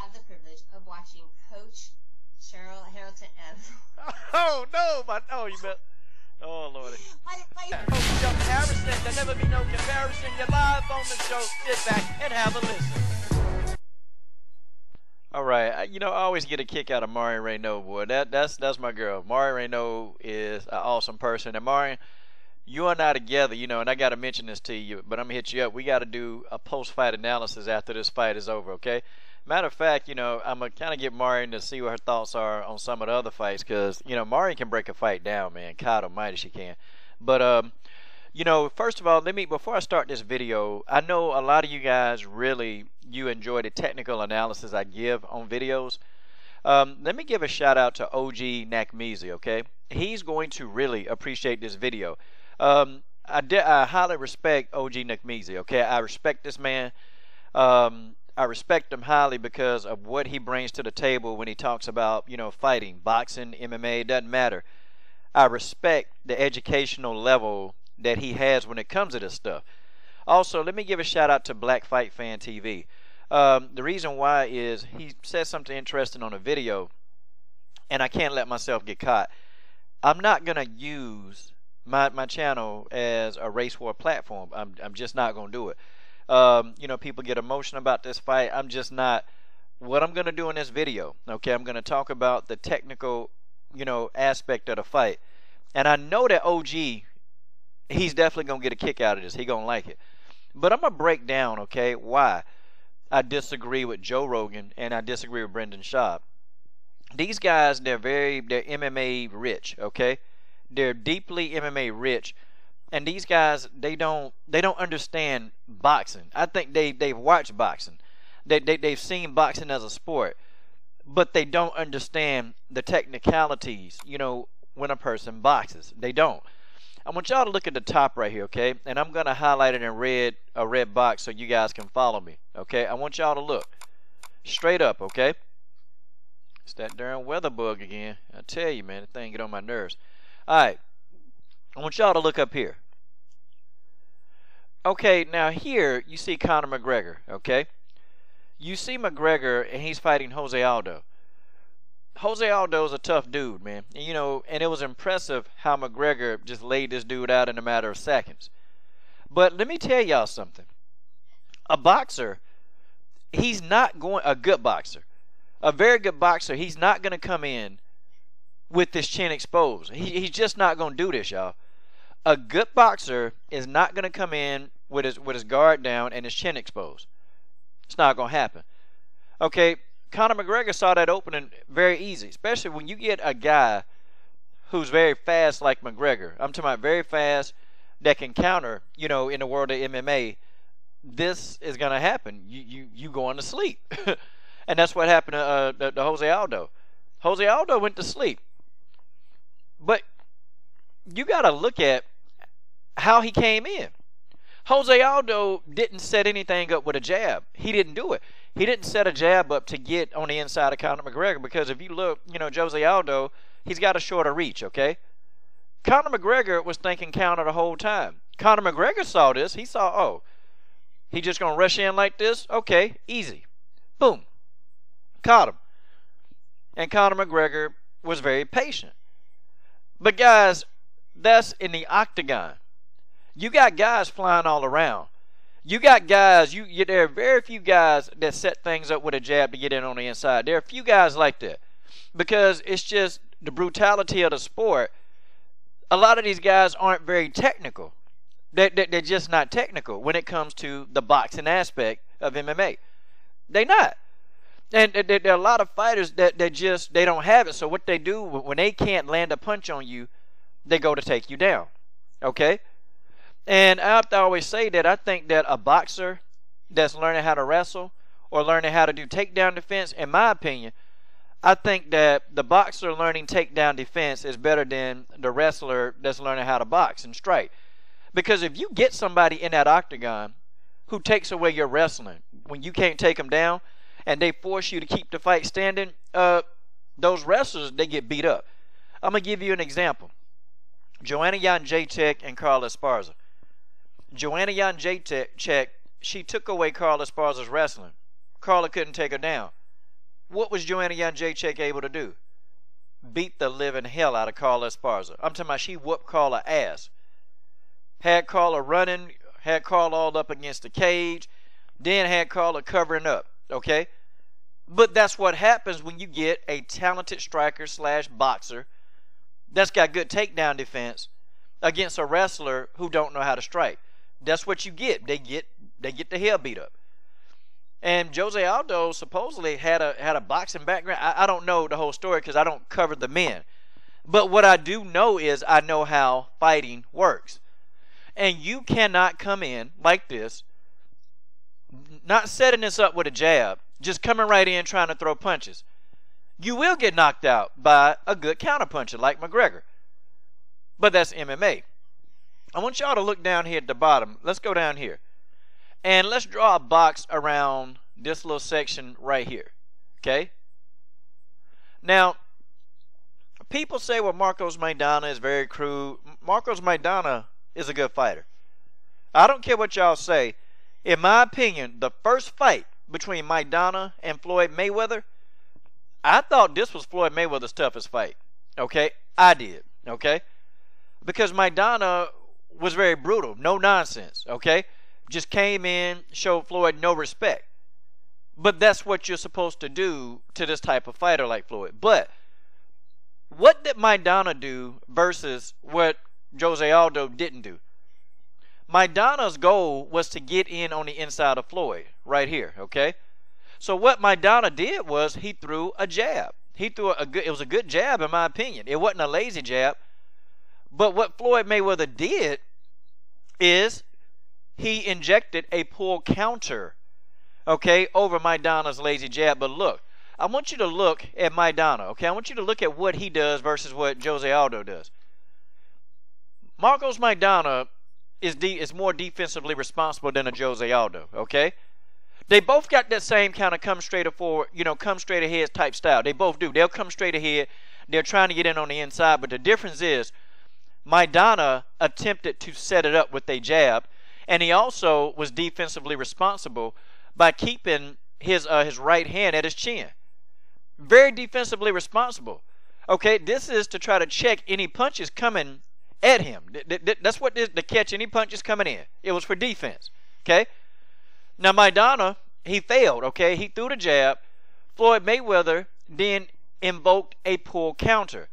have the privilege of watching Coach Cheryl Hamilton M. Oh no, you bet. Oh Lordy. my Coach Chuck Harrison, there'll never be no comparison. You're live on the show. Sit back and have a listen. All right, I always get a kick out of Mari Raynaud, boy. That's my girl. Mari Raynaud is an awesome person. And Mari, you and I together, and I got to mention this to you, but I'm going to hit you up. We got to do a post-fight analysis after this fight is over, okay? Matter of fact, I'm going to kind of get Mari to see what her thoughts are on some of the other fights because, Mari can break a fight down, man. God almighty, she can. But, first of all, before I start this video, I know a lot of you guys you enjoy the technical analysis I give on videos. Let me give a shout out to OG Nakmeezy, okay? He's going to really appreciate this video. I highly respect OG Nakmeezy, okay? I respect this man. I respect him highly because of what he brings to the table when he talks about, fighting, boxing, MMA, doesn't matter. I respect the educational level that he has when it comes to this stuff. Also, let me give a shout out to Black Fight Fan TV. The reason why is he said something interesting on a video, and I can't let myself get caught. I'm not going to use my channel as a race war platform. I'm just not going to do it. People get emotional about this fight. I'm just not. What I'm going to do in this video, okay, I'm going to talk about the technical, aspect of the fight. And I know that OG, he's definitely going to get a kick out of this. He's going to like it. But I'm going to break down, okay, why I disagree with Joe Rogan and I disagree with Brendan Schaub. These guys, they're MMA rich, okay? They're deeply MMA rich. And these guys, they don't understand boxing. I think they've watched boxing. They've seen boxing as a sport. But they don't understand the technicalities, when a person boxes. They don't. I want y'all to look at the top right here, okay? And I'm going to highlight it in a red box so you guys can follow me, okay? I want y'all to look straight up, okay? It's that darn weather bug again. I tell you, man, the thing get on my nerves. All right. I want y'all to look up here. Okay, now here you see Conor McGregor, okay? You see McGregor, and he's fighting Jose Aldo. Jose Aldo is a tough dude, man. And it was impressive how McGregor just laid this dude out in a matter of seconds. But let me tell y'all something. A boxer, he's not going, a good boxer, a very good boxer, he's not going to come in with this chin exposed. He's just not going to do this, y'all. A good boxer is not going to come in with his guard down and his chin exposed. It's not going to happen. Okay, Conor McGregor saw that opening very easy, especially when you get a guy who's very fast like McGregor. I'm talking about very fast that can counter, in the world of MMA. This is going to happen. You going to sleep. And that's what happened to Jose Aldo. Jose Aldo went to sleep. But you got to look at how he came in. Jose Aldo didn't set anything up with a jab. He didn't do it. He didn't set a jab up to get on the inside of Conor McGregor because if you look, Jose Aldo, he's got a shorter reach, okay? Conor McGregor was thinking counter the whole time. Conor McGregor saw this. He saw, oh, he just going to rush in like this? Okay, easy. Boom. Caught him. And Conor McGregor was very patient. But guys, that's in the octagon. You got guys flying all around. You got guys, there are very few guys that set things up with a jab to get in on the inside. There are a few guys like that because it's just the brutality of the sport. A lot of these guys aren't very technical. They're just not technical when it comes to the boxing aspect of MMA. They're not. And there are a lot of fighters that they don't have it. So what they do when they can't land a punch on you, they go to take you down. Okay? And I have to always say that I think that a boxer that's learning how to wrestle or learning how to do takedown defense, in my opinion, I think that the boxer learning takedown defense is better than the wrestler that's learning how to box and strike. Because if you get somebody in that octagon who takes away your wrestling when you can't take them down and they force you to keep the fight standing, those wrestlers, they get beat up. I'm going to give you an example. Joanna Jędrzejczyk and Carla Esparza. Joanna Jędrzejczyk, she took away Carla Esparza's wrestling. Carla couldn't take her down. what was Joanna Jędrzejczyk able to do? Beat the living hell out of Carla Esparza. I'm talking about she whooped Carla ass. Had Carla running, had Carla all up against the cage, then had Carla covering up, okay? But that's what happens when you get a talented striker slash boxer that's got good takedown defense against a wrestler who don't know how to strike. That's what you get. They get the hell beat up. And Jose Aldo supposedly had a boxing background. I don't know the whole story because I don't cover the men. But what I do know is I know how fighting works. And you cannot come in like this, not setting this up with a jab, just coming right in trying to throw punches. You will get knocked out by a good counterpuncher like McGregor. But that's MMA. I want y'all to look down here at the bottom. Let's go down here. And let's draw a box around this little section right here. Okay? Now, people say, well, Marcos Maidana is very crude. Marcos Maidana is a good fighter. I don't care what y'all say. In my opinion, the first fight between Maidana and Floyd Mayweather, I thought this was Floyd Mayweather's toughest fight. Okay? I did. Okay? Because Maidana was very brutal. No nonsense. Okay? Just came in, showed Floyd no respect. But that's what you're supposed to do to this type of fighter like Floyd. But what did Maidana do versus what Jose Aldo didn't do? Maidana's goal was to get in on the inside of Floyd, right here, okay? So what Maidana did was he threw a jab. He threw it was a good jab in my opinion. It wasn't a lazy jab. But what Floyd Mayweather did is he injected a pull counter, okay, over Maidana's lazy jab. But look, I want you to look at Maidana, okay? I want you to look at what he does versus what Jose Aldo does. Marcos Maidana is more defensively responsible than a Jose Aldo, okay? They both got that same kind of come straight forward, come straight ahead type style. They both do. They'll come straight ahead. They're trying to get in on the inside. But the difference is Maidana attempted to set it up with a jab. And he also was defensively responsible by keeping his right hand at his chin. Very defensively responsible. Okay, this is to try to check any punches coming at him. That's what to catch any punches coming in. It was for defense. Okay? Now Maidana, he failed. Okay? He threw the jab. Floyd Mayweather then invoked a pull counter.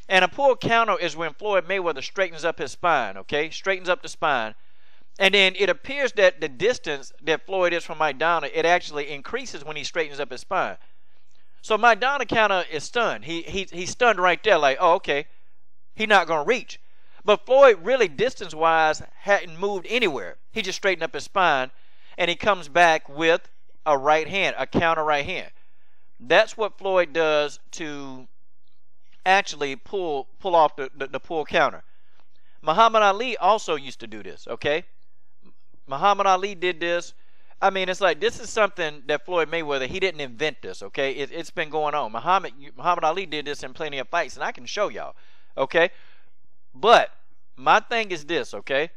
And a pull counter is when Floyd Mayweather straightens up his spine. Okay? Straightens up the spine. And then it appears that the distance that Floyd is from Maidana, it actually increases when he straightens up his spine. So Maidana kind of is stunned. He's stunned right there, like, oh, okay, he's not going to reach. But Floyd really, distance-wise, hadn't moved anywhere. He just straightened up his spine, and he comes back with a right hand, a counter right hand. That's what Floyd does to actually pull off the pull counter. Muhammad Ali also used to do this, okay? Muhammad Ali did this. I mean, it's like this is something that Floyd Mayweather, he didn't invent this, okay? It's been going on. Muhammad Ali did this in plenty of fights, and I can show y'all, okay? But my thing is this, okay?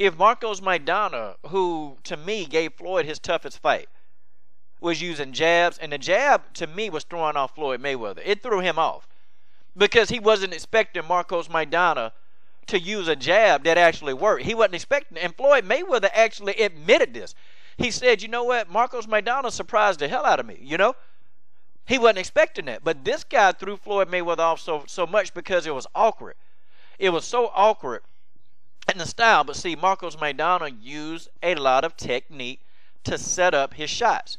If Marcos Maidana, who to me gave Floyd his toughest fight, was using jabs, and the jab to me was throwing off Floyd Mayweather. It threw him off because he wasn't expecting Marcos Maidana to use a jab that actually worked. He wasn't expecting it. And Floyd Mayweather actually admitted this. He said, you know what? Marcos Maidana surprised the hell out of me, He wasn't expecting that. But this guy threw Floyd Mayweather off so much because it was awkward. It was so awkward in the style. But see, Marcos Maidana used a lot of technique to set up his shots.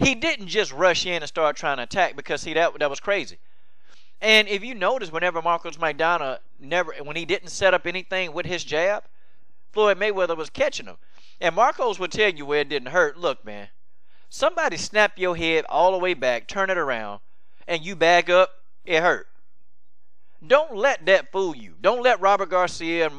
He didn't just rush in and start trying to attack because, see, that was crazy. And if you notice, whenever Marcos Maidana when he didn't set up anything with his jab, Floyd Mayweather was catching him. And Marcos would tell you where it didn't hurt. Look, man, somebody snap your head all the way back, turn it around, and you back up, it hurt. Don't let that fool you. Don't let Robert Garcia and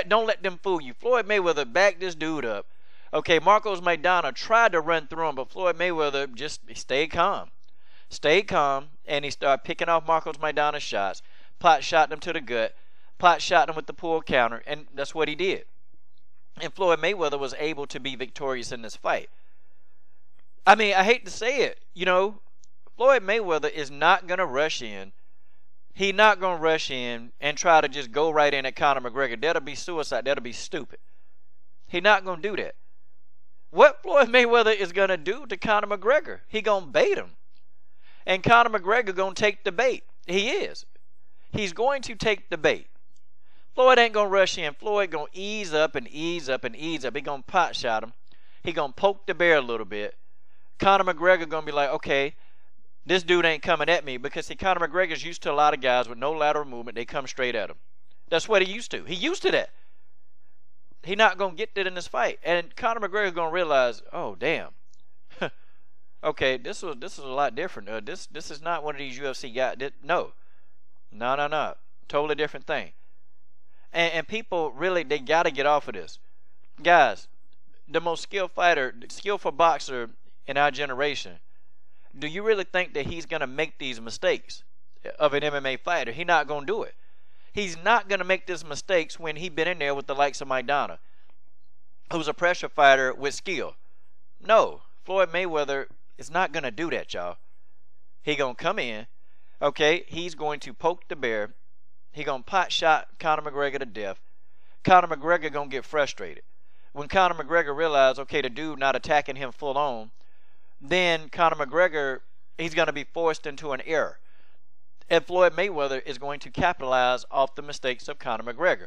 don't let them fool you. Floyd Mayweather backed this dude up. Okay, Marcos Maidana tried to run through him, but Floyd Mayweather just stayed calm. Stayed calm, and he started picking off Marcos Maidana's shots. Pot shot him to the gut. Pot shot him with the pull counter, and that's what he did. And Floyd Mayweather was able to be victorious in this fight. I mean, I hate to say it, Floyd Mayweather is not going to rush in. He's not going to rush in and try to just go right in at Conor McGregor. That'll be suicide. That'll be stupid. He's not going to do that. What Floyd Mayweather is going to do to Conor McGregor, he going to bait him. And Conor McGregor going to take the bait. He is. He's going to take the bait. Floyd ain't going to rush in. Floyd going to ease up and ease up and ease up. He going to pot shot him. He going to poke the bear a little bit. Conor McGregor going to be like, okay, this dude ain't coming at me, because see, Conor McGregor's used to a lot of guys with no lateral movement. They come straight at him. That's what he used to. He used to that. He not going to get that in this fight. And Conor McGregor going to realize, oh, damn. Okay, this is a lot different. This is not one of these UFC guys. No. Totally different thing. And people really, they got to get off of this. Guys, the most skillful boxer in our generation, do you really think that he's going to make these mistakes of an MMA fighter? He's not going to do it. He's not going to make these mistakes when he been in there with the likes of Maidana, who's a pressure fighter with skill. No, Floyd Mayweather is not going to do that, y'all. He going to come in, okay, he's going to poke the bear. He going to pot shot Conor McGregor to death. Conor McGregor going to get frustrated. When Conor McGregor realizes, okay, the dude not attacking him full on, then Conor McGregor, he's going to be forced into an error. And Floyd Mayweather is going to capitalize off the mistakes of Conor McGregor.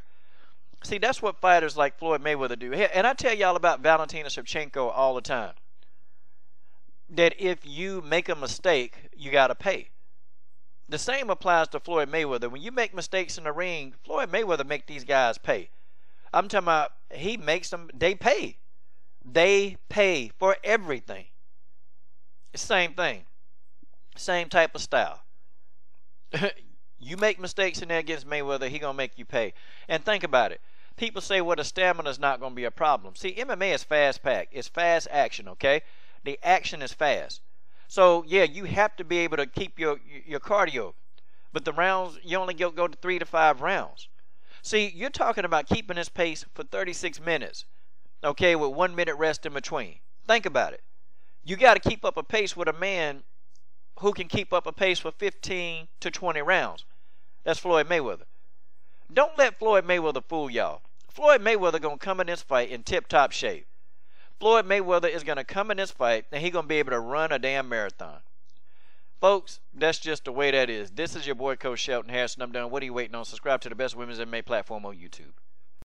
See, that's what fighters like Floyd Mayweather do. And I tell y'all about Valentina Shevchenko all the time. That if you make a mistake, you got to pay. The same applies to Floyd Mayweather. When you make mistakes in the ring, Floyd Mayweather make these guys pay. I'm talking about, he makes them, they pay. They pay for everything. It's the same thing. Same type of style. You make mistakes in there against Mayweather, he gonna make you pay. And think about it. People say, well, the stamina is not gonna be a problem. See, MMA is fast packed. It's fast action, okay? The action is fast. So yeah, you have to be able to keep your cardio. But the rounds, you only go to 3 to 5 rounds. See, you're talking about keeping this pace for 36 minutes, okay, with 1 minute rest in between. Think about it. You got to keep up a pace with a man who can keep up a pace for 15 to 20 rounds. That's Floyd Mayweather. Don't let Floyd Mayweather fool y'all. Floyd Mayweather going to come in this fight in tip-top shape. Floyd Mayweather is going to come in this fight and he's going to be able to run a damn marathon. Folks, that's just the way that is. This is your boy, Coach Shelton Harrison. I'm done. What are you waiting on? Subscribe to the best women's MMA platform on YouTube.